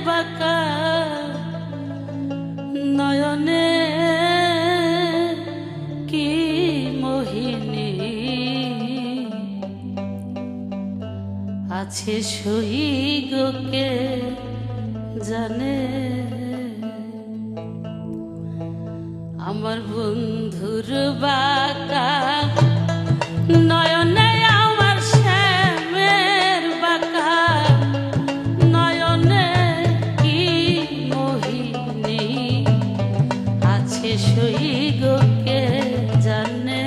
বাঁকা নয়নে কি মোহিনী আছে সইগকে জানে আমার বন্ধুর বাঁকা নয়নে আমার শ্যামের বাঁকা নয়নে কি মোহিনী আছে সইগকে জানে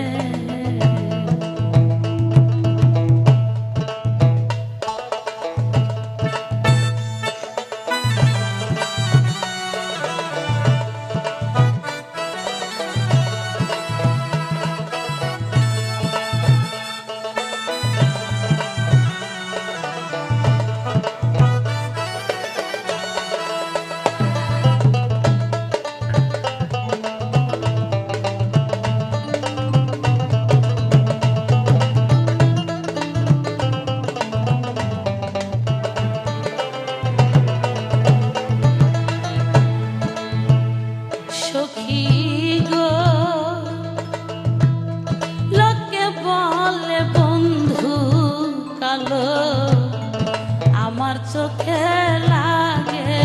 আমার চোখে লাগে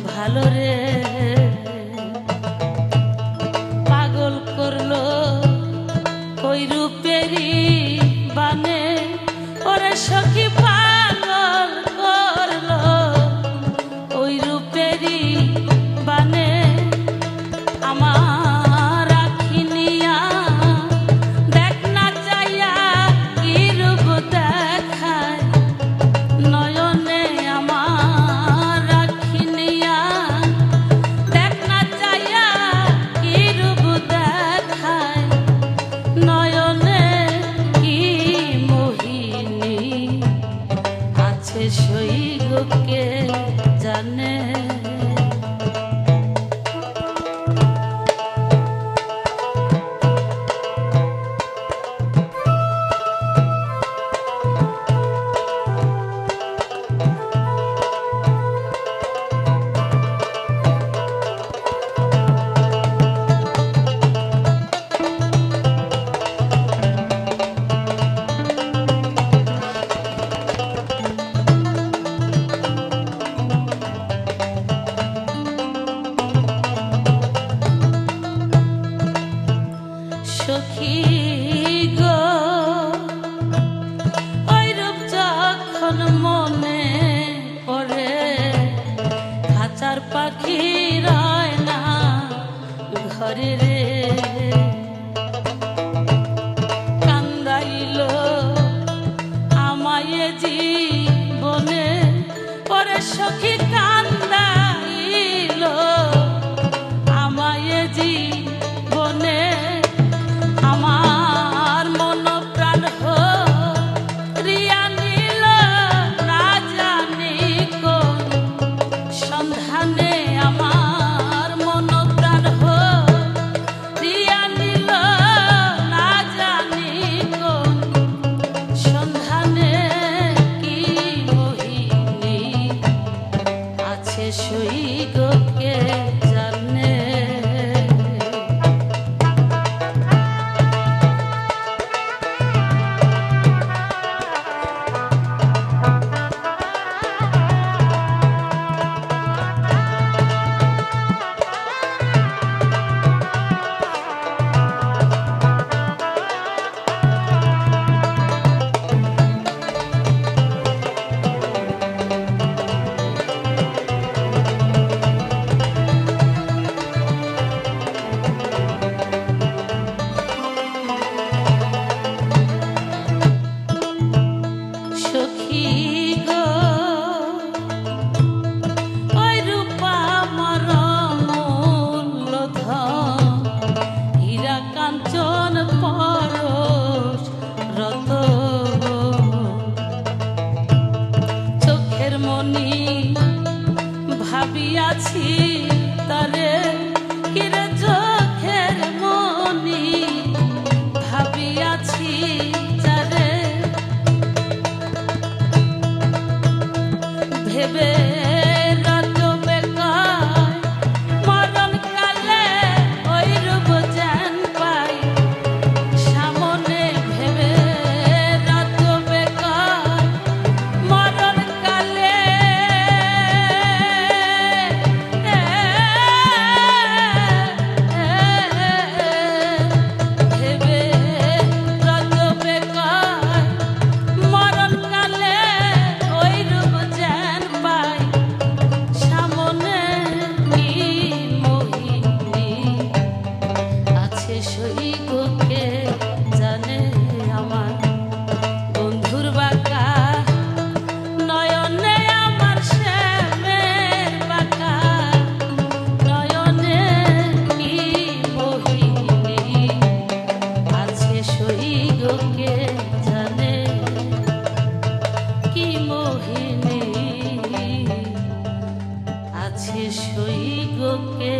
ভালো রে পাগল করলো কই রূপেরি বানে ওরে সখী পাগল করলো ওই রূপেরি বানে আমার আখি নিয়া দেখ না চাইয়া কি রূপ দেখায় নয়নে আমার আখি নিয়া দেখ না চাইয়া কি রূপ দেখায় নয়নে কি মোহিনী আছে সইগকে জানে সখী গো ওই রূপ যখন মনে পড়ে খাঁচার পাখি রয় না ঘরে রে কান্দাইল আমায় জীবনে পরে সখী কান্দাইল আমায় জীবনে আমার মন প্রাণ রিয়া নিল না জানি কোন সন্ধানে আমার মন প্রাণ রিয়া নিল না জানি কোন সন্ধানে কি মোহিনী আছে সইগকে জানে ভাবিয়াছি তারে কিরে চোখের মনি ভাবিয়াছি তারে ভেবে কাছে সই গোকে